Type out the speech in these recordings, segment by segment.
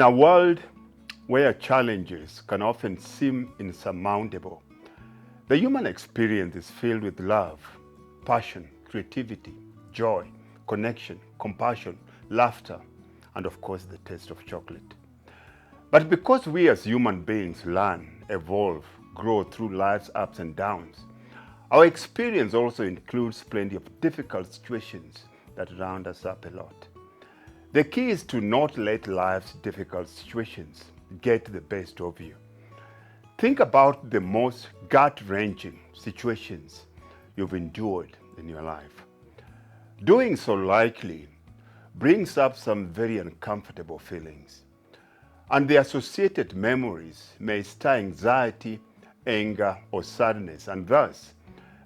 In a world where challenges can often seem insurmountable, the human experience is filled with love, passion, creativity, joy, connection, compassion, laughter, and of course the taste of chocolate. But because we as human beings learn, evolve, grow through life's ups and downs, our experience also includes plenty of difficult situations that round us up a lot. The key is to not let life's difficult situations get the best of you. Think about the most gut-wrenching situations you've endured in your life. Doing so likely brings up some very uncomfortable feelings, and the associated memories may stir anxiety, anger, or sadness, and thus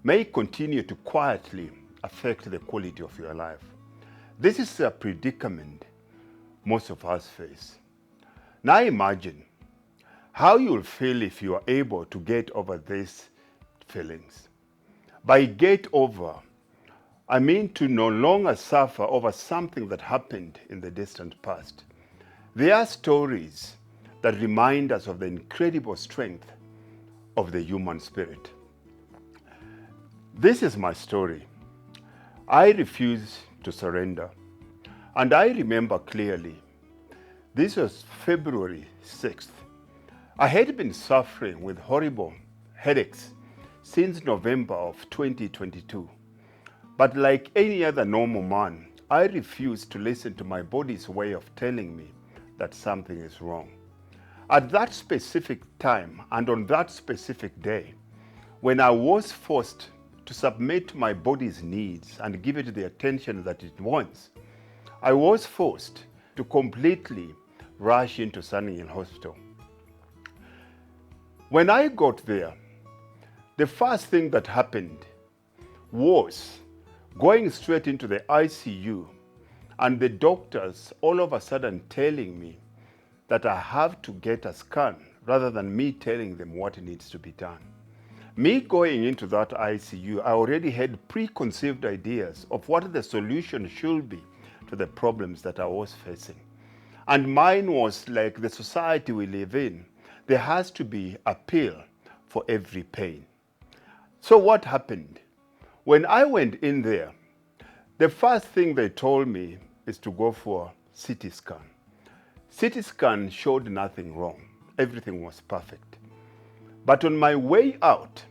may continue to quietly affect the quality of your life. This is a predicament most of us face. Now imagine how you'll feel if you are able to get over these feelings. By get over, I mean to no longer suffer over something that happened in the distant past. There are stories that remind us of the incredible strength of the human spirit. This is my story. I refuse to surrender. And I remember clearly, this was February 6th. I had been suffering with horrible headaches since November of 2022. But like any other normal man, I refused to listen to my body's way of telling me that something is wrong. At that specific time and on that specific day, when I was forced to submit to my body's needs and give it the attention that it wants, I was forced to completely rush into Sunninghill Hospital. When I got there, the first thing that happened was going straight into the ICU and the doctors all of a sudden telling me that I have to get a scan rather than me telling them what needs to be done. Me going into that ICU, I already had preconceived ideas of what the solution should be to the problems that I was facing. And mine was like the society we live in. There has to be a pill for every pain. So what happened? When I went in there, the first thing they told me is to go for CT scan. CT scan showed nothing wrong. Everything was perfect. But on my way out,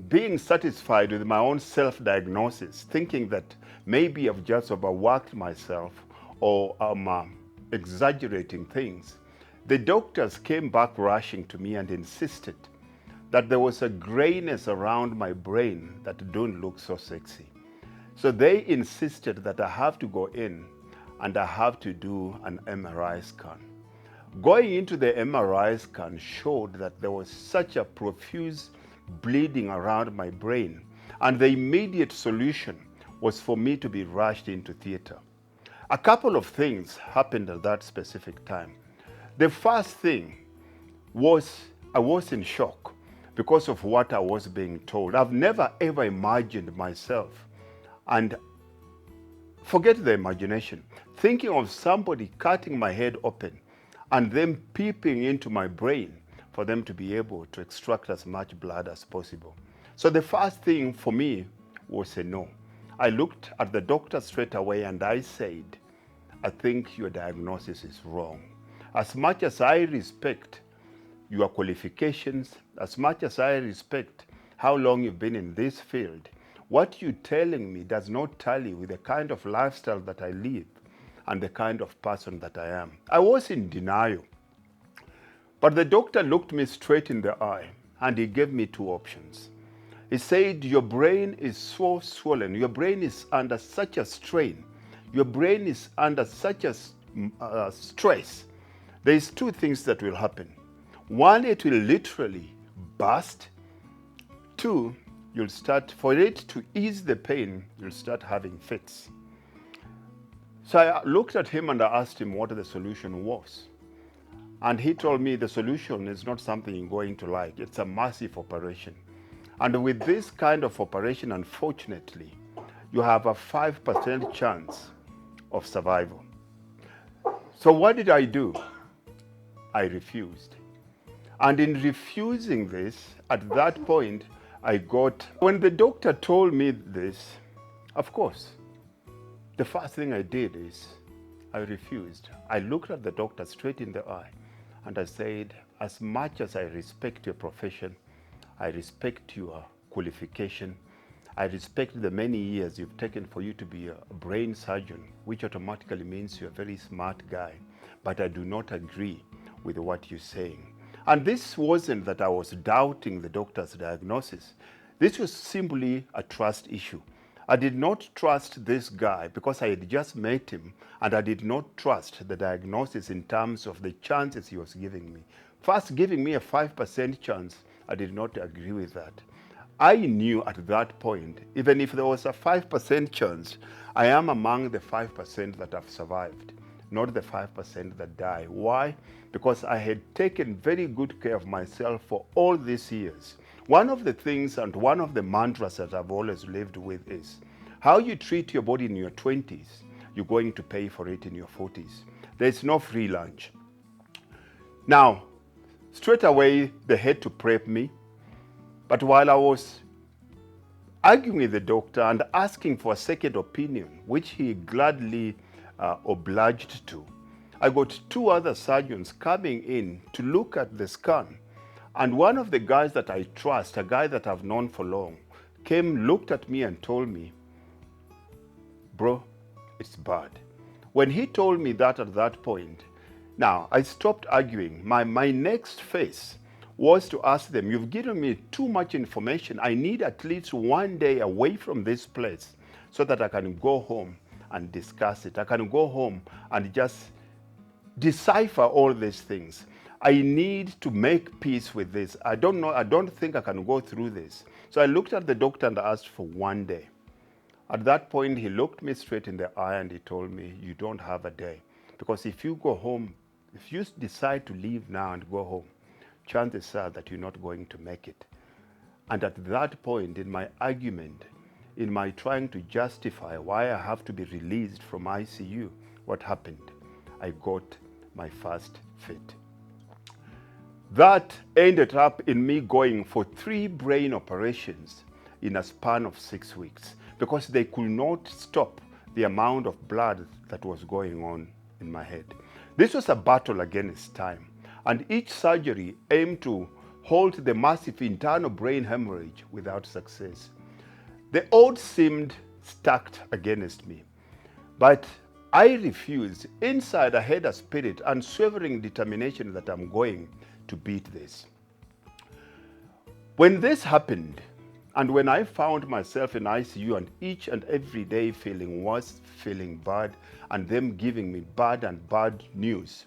being satisfied with my own self-diagnosis, thinking that maybe I've just overworked myself or I'm exaggerating things, the doctors came back rushing to me and insisted that there was a grayness around my brain that don't look so sexy. So they insisted that I have to go in and I have to do an MRI scan. Going into the MRI scan showed that there was such a profuse bleeding around my brain, and the immediate solution was for me to be rushed into theater. A couple of things happened at that specific time. The first thing was I was in shock because of what I was being told. I've never ever imagined myself, and forget the imagination, thinking of somebody cutting my head open and then peeping into my brain for them to be able to extract as much blood as possible. So the first thing for me was a no. I looked at the doctor straight away and I said, I think your diagnosis is wrong. As much as I respect your qualifications, as much as I respect how long you've been in this field, what you're telling me does not tally with the kind of lifestyle that I live and the kind of person that I am. I was in denial. But the doctor looked me straight in the eye and he gave me two options. He said, your brain is so swollen, your brain is under such a strain, your brain is under such a stress. There's two things that will happen. One, it will literally burst. Two, you'll start, for it to ease the pain, you'll start having fits. So I looked at him and I asked him what the solution was. And he told me the solution is not something you're going to like. It's a massive operation. And with this kind of operation, unfortunately, you have a 5% chance of survival. So what did I do? I refused. And in refusing this, at that point, when the doctor told me this, of course, the first thing I did is I refused. I looked at the doctor straight in the eye and I said, as much as I respect your profession, I respect your qualification, I respect the many years you've taken for you to be a brain surgeon, which automatically means you're a very smart guy, but I do not agree with what you're saying. And this wasn't that I was doubting the doctor's diagnosis. This was simply a trust issue. I did not trust this guy because I had just met him, and I did not trust the diagnosis in terms of the chances he was giving me. First, giving me a 5% chance, I did not agree with that. I knew at that point, even if there was a 5% chance, I am among the 5% that have survived, not the 5% that die. Why? Because I had taken very good care of myself for all these years. One of the things and one of the mantras that I've always lived with is, how you treat your body in your 20s, you're going to pay for it in your 40s. There's no free lunch. Now, straight away, they had to prep me. But while I was arguing with the doctor and asking for a second opinion, which he gladly obliged to, I got two other surgeons coming in to look at the scan. And one of the guys that I trust, a guy that I've known for long, came, looked at me and told me, bro, it's bad. When he told me that at that point, now I stopped arguing. My next phase was to ask them, you've given me too much information. I need at least one day away from this place so that I can go home and discuss it. I can go home and just decipher all these things. I need to make peace with this. I don't think I can go through this. So I looked at the doctor and asked for one day. At that point, he looked me straight in the eye and he told me, you don't have a day. Because if you go home, if you decide to leave now and go home, chances are that you're not going to make it. And at that point in my argument, in my trying to justify why I have to be released from ICU, what happened? I got my first fit. That ended up in me going for 3 brain operations in a span of 6 weeks because they could not stop the amount of blood that was going on in my head. This was a battle against time, and each surgery aimed to halt the massive internal brain hemorrhage without success. The odds seemed stacked against me, but I refused. Inside, I had a spirit and unwavering determination that I'm going to beat this. When this happened, and when I found myself in ICU and each and every day feeling worse, feeling bad, and them giving me bad news,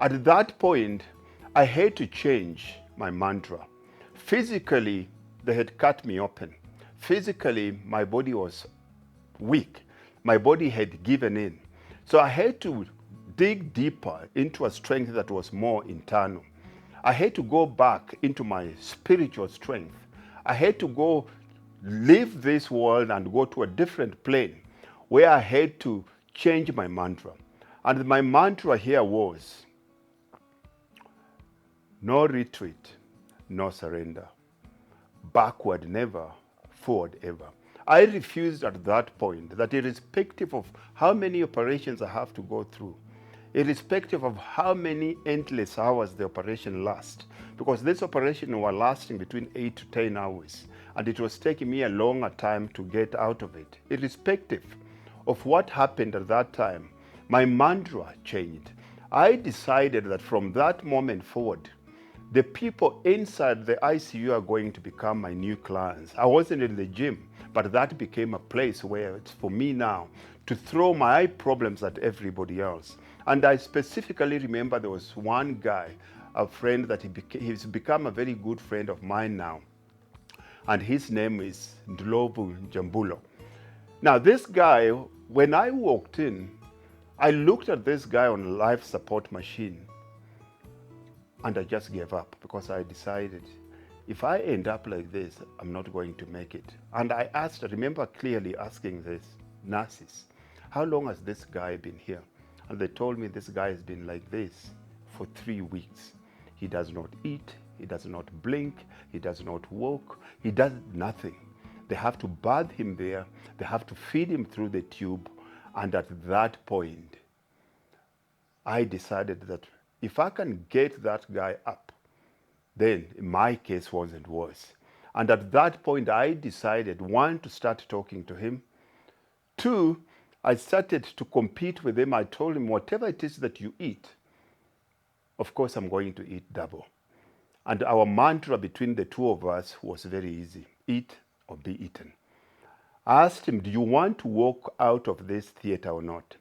at that point, I had to change my mantra. Physically, they had cut me open. Physically, my body was weak. My body had given in. So I had to dig deeper into a strength that was more internal. I had to go back into my spiritual strength. I had to go leave this world and go to a different plane where I had to change my mantra. And my mantra here was, no retreat, no surrender. Backward never, forward ever. I refused at that point that irrespective of how many operations I have to go through, irrespective of how many endless hours the operation lasts, because this operation was lasting between 8 to 10 hours, and it was taking me a longer time to get out of it. Irrespective of what happened at that time, my mantra changed. I decided that from that moment forward, the people inside the ICU are going to become my new clients. I wasn't in the gym, but that became a place where it's for me now to throw my problems at everybody else. And I specifically remember there was one guy, a friend that he's become a very good friend of mine now. And his name is Ndlovu Jambulo. Now this guy, when I walked in, I looked at this guy on a life support machine and I just gave up because I decided if I end up like this, I'm not going to make it. And I remember clearly asking this nurses, how long has this guy been here? And they told me this guy has been like this for 3 weeks. He does not eat, he does not blink, he does not walk, he does nothing. They have to bathe him there, they have to feed him through the tube, and at that point, I decided that if I can get that guy up, then my case wasn't worse. And at that point, I decided, one, to start talking to him. Two, I started to compete with him. I told him, whatever it is that you eat, of course, I'm going to eat double. And our mantra between the two of us was very easy: eat or be eaten. I asked him, do you want to walk out of this theater or not?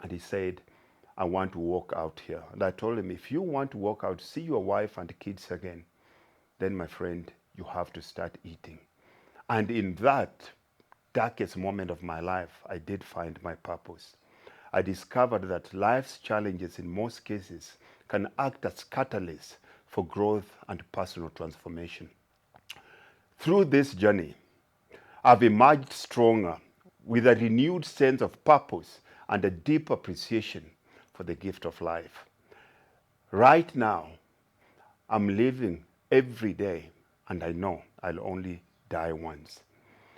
And he said, I want to walk out here. And I told him, if you want to walk out, see your wife and kids again, then my friend, you have to start eating. And in that darkest moment of my life, I did find my purpose. I discovered that life's challenges in most cases can act as catalysts for growth and personal transformation. Through this journey, I've emerged stronger with a renewed sense of purpose and a deep appreciation for the gift of life. Right now, I'm living every day, and I know I'll only die once.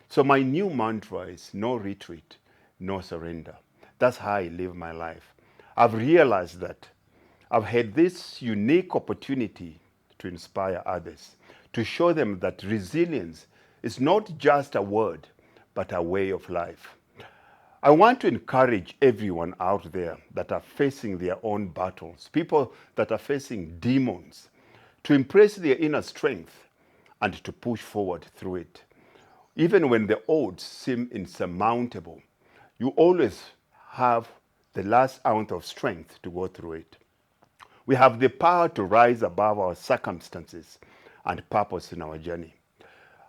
So my new mantra is no retreat, no surrender. That's how I live my life. I've realized that I've had this unique opportunity to inspire others, to show them that resilience is not just a word, but a way of life. I want to encourage everyone out there that are facing their own battles, people that are facing demons, to embrace their inner strength and to push forward through it. Even when the odds seem insurmountable, you always have the last ounce of strength to go through it. We have the power to rise above our circumstances and purpose in our journey.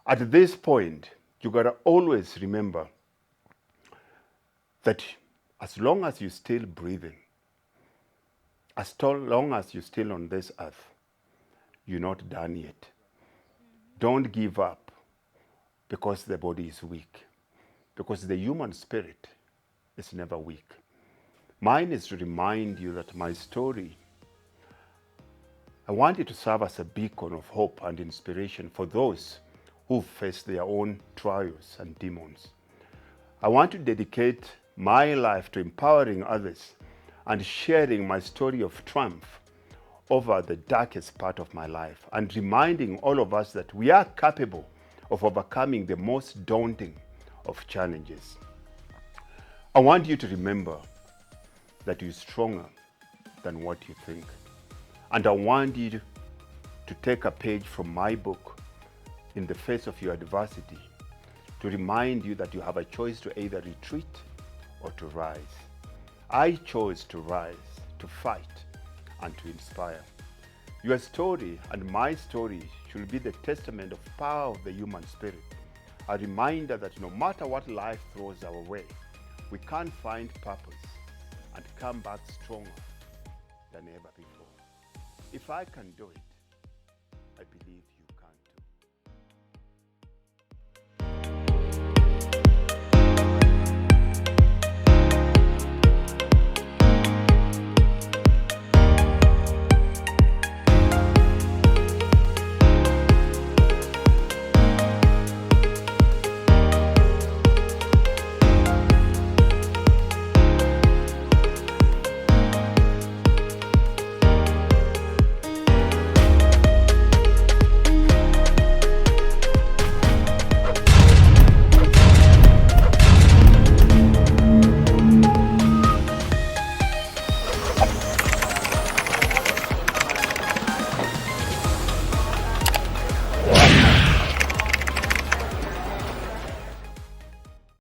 At this point, you gotta always remember that as long as you're still breathing, as long as you're still on this earth, you're not done yet. Don't give up because the body is weak, because the human spirit is never weak. Mine is to remind you that my story, I want it to serve as a beacon of hope and inspiration for those who face their own trials and demons. I want to dedicate my life to empowering others and sharing my story of triumph over the darkest part of my life, and reminding all of us that we are capable of overcoming the most daunting of challenges. I want you to remember that you're stronger than what you think. And I want you to take a page from my book, In the Face of Your Adversity, to remind you that you have a choice to either retreat or to rise. I chose to rise, to fight, and to inspire. Your story and my story should be the testament of power of the human spirit, a reminder that no matter what life throws our way, we can find purpose and come back stronger than ever before. If I can do it, I believe you